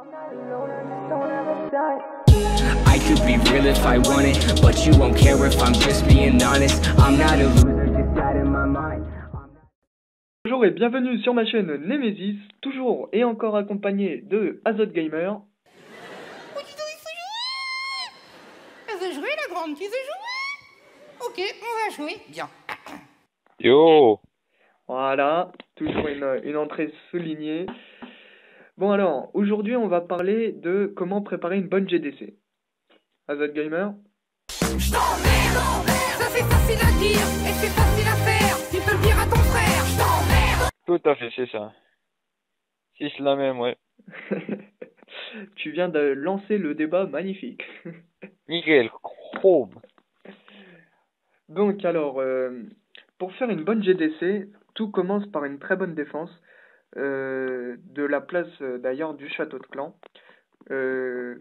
I could be real if I wanted, but you won't care if I'm just being honest. I'm not a loser, just out of my mind. Bonjour et bienvenue sur ma chaîne Nemesis, toujours et encore accompagné de Azote Gamer. Oh, dis donc, il faut jouer. Elle veut jouer, la grande, tu veux jouer? Ok, on va jouer. Bien. Yo! Voilà, toujours une entrée soulignée. Bon alors, aujourd'hui on va parler de comment préparer une bonne GDC. Azote Gamer. Je t'emmerde. Ça c'est facile à dire et c'est facile à faire. Tu peux le dire à ton frère. Je t'emmerde. Tout à fait, c'est ça. Si c'est la même, ouais. Tu viens de lancer le débat magnifique. Nickel, chrome. Donc alors, pour faire une bonne GDC, tout commence par une très bonne défense de la place d'ailleurs du château de clan.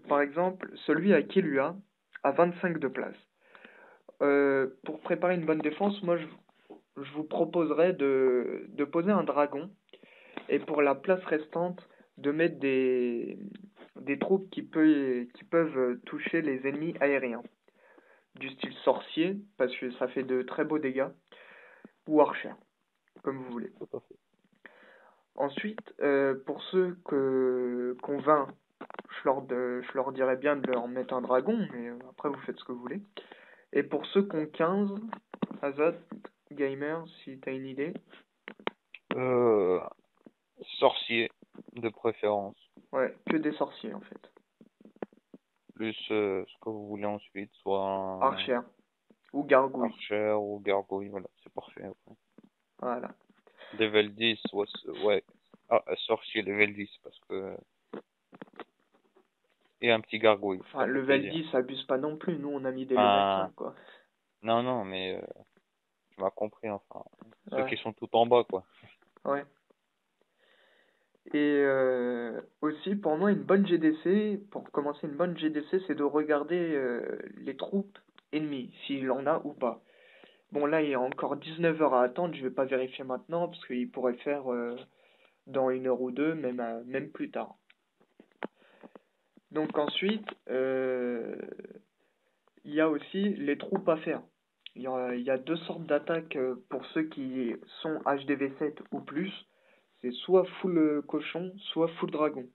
Par exemple, celui à Killua a 25 de place. Pour préparer une bonne défense, moi je vous proposerais de poser un dragon et pour la place restante de mettre des troupes qui peuvent toucher les ennemis aériens. Du style sorcier, parce que ça fait de très beaux dégâts, ou archer, comme vous voulez. Tout à fait. Ensuite, pour ceux qu'on vainc, je leur dirais bien de leur mettre un dragon, mais après vous faites ce que vous voulez. Et pour ceux qu'on 15, Azote, Gamer, si t'as une idée. Sorcier, de préférence. Ouais, que des sorciers en fait. Plus ce que vous voulez ensuite, soit un Archer, ou gargouille. archer ou gargouille, voilà, c'est parfait. Après. Voilà. Level 10, soit, ouais. Ah, sorcier level 10, parce que... Et un petit gargouille. Enfin, level 10, abuse pas non plus, nous on a mis des level 5, quoi. Non, mais tu m'as compris, enfin. Ceux Ouais. qui sont tout en bas, quoi. Ouais. Et aussi, pour moi, une bonne GDC, pour commencer une bonne GDC, c'est de regarder les troupes ennemies, s'il en a ou pas. Bon, là, il y a encore 19 heures à attendre, je vais pas vérifier maintenant, parce qu'il pourrait faire dans 1 heure ou deux, même plus tard. Donc ensuite, il y a aussi les troupes à faire. Il y a deux sortes d'attaques pour ceux qui sont HDV7 ou plus. C'est soit full cochon, soit full dragon.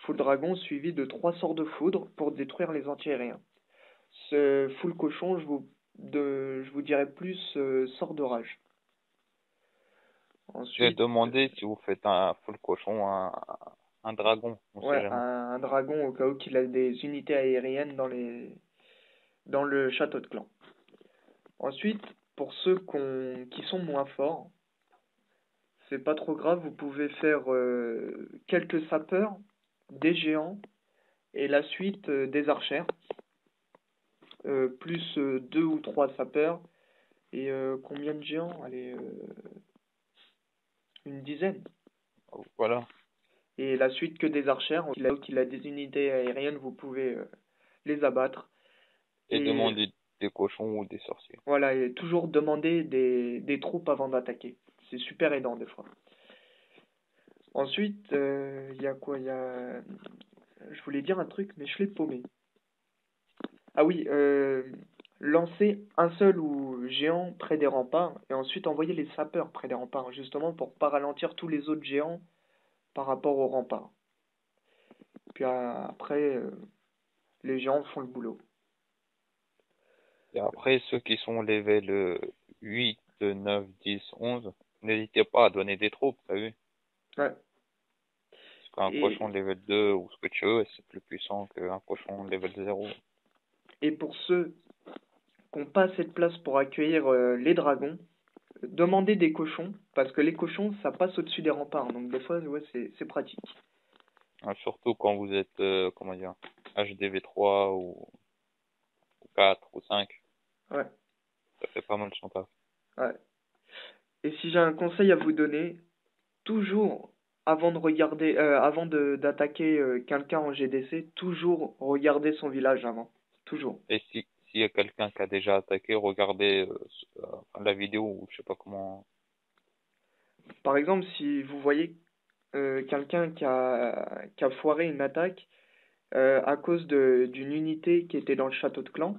Full dragon suivi de 3 sorts de foudre pour détruire les antiaériens. Ce full cochon, je vous dirais plus sort de rage. J'ai Ensuite, demandé si vous faites un full cochon, un dragon. On sait ouais, jamais. un dragon au cas où qu'il a des unités aériennes dans le château de clan. Ensuite, pour ceux qui sont moins forts, c'est pas trop grave, vous pouvez faire quelques sapeurs, des géants, et la suite des archères, plus 2 ou 3 sapeurs, et combien de géants? Allez, une dizaine. Voilà. Et la suite que des archères, là où il a des unités aériennes, vous pouvez les abattre. Et demander des cochons ou des sorciers. Voilà, et toujours demander des troupes avant d'attaquer. C'est super aidant des fois. Ensuite, il y a quoi? Je voulais dire un truc, mais je l'ai paumé. Ah oui, lancer un seul ou géant près des remparts, et ensuite envoyer les sapeurs près des remparts, justement pour pas ralentir tous les autres géants par rapport aux remparts. Puis après, les géants font le boulot. Et après, ceux qui sont level 8, 9, 10, 11, n'hésitez pas à donner des troupes, t'as vu? Ouais. Parce qu'un Et- cochon level 2 ou ce que tu veux, c'est plus puissant qu'un cochon level 0. Et pour ceux qui n'ont pas assez de place pour accueillir les dragons, demandez des cochons, parce que les cochons, ça passe au-dessus des remparts, donc des fois, ouais, c'est pratique. Surtout quand vous êtes, comment dire, HDV3 ou 4 ou 5. Ouais, Ça fait pas mal son taf. ouais. Et si j'ai un conseil à vous donner, toujours avant de regarder, d'attaquer quelqu'un en GDC, toujours regarder son village avant. Toujours. Et s'il y a quelqu'un qui a déjà attaqué, regardez la vidéo ou je sais pas comment. Par exemple, si vous voyez quelqu'un qui a foiré une attaque à cause d'une unité qui était dans le château de clan.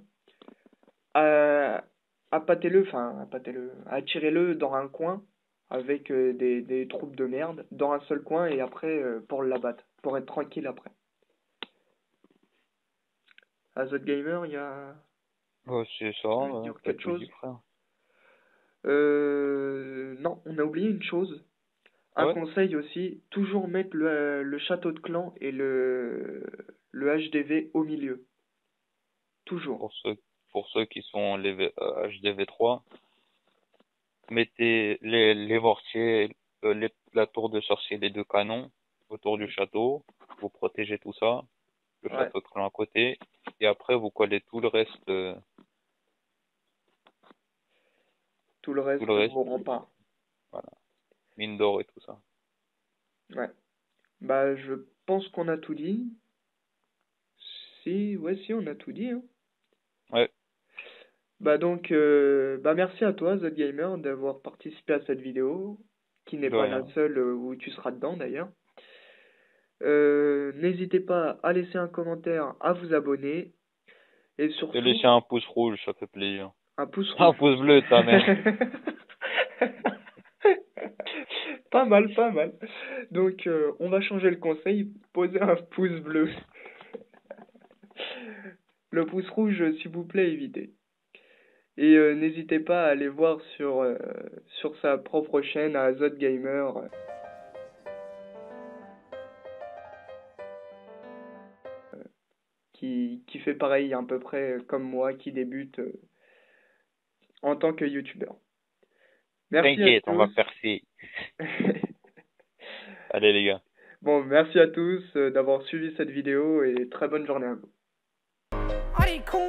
Attirez-le dans un coin avec des troupes de merde, dans un seul coin, et après pour l'abattre, pour être tranquille après. Azot Gamer, il y a Ouais, c'est ça, dire t'as quelque tout chose? dit, frère. Non, on a oublié une chose. Un Ouais, conseil aussi, toujours mettre le château de clan et le HDV au milieu. Toujours. pour ceux qui sont les HDV3, mettez les mortiers, la tour de sorcier, les 2 canons autour du château, vous protégez tout ça, le Ouais, château de clan à côté, et après vous collez tout le reste, tout le reste au rempart. voilà, mine d'or et tout ça. Ouais. Bah, je pense qu'on a tout dit. Si, on a tout dit, hein. Ouais, Bah donc, merci à toi, The Gamer, d'avoir participé à cette vidéo, qui n'est de pas la rien. seule où tu seras dedans d'ailleurs. N'hésitez pas à laisser un commentaire, à vous abonner, et Et surtout, laissez un pouce rouge, ça fait plaisir. un pouce Un rouge. pouce bleu, ta mère. Pas mal, pas mal. Donc, on va changer le conseil, poser un pouce bleu. Le pouce rouge, s'il vous plaît, évitez. Et n'hésitez pas à aller voir sur sa propre chaîne, à Azot Gamer, qui fait pareil à peu près comme moi, qui débute en tant que youtubeur. Merci à T'inquiète, on va tous. percer. Allez les gars. Bon, merci à tous d'avoir suivi cette vidéo et très bonne journée à vous. Allez, con!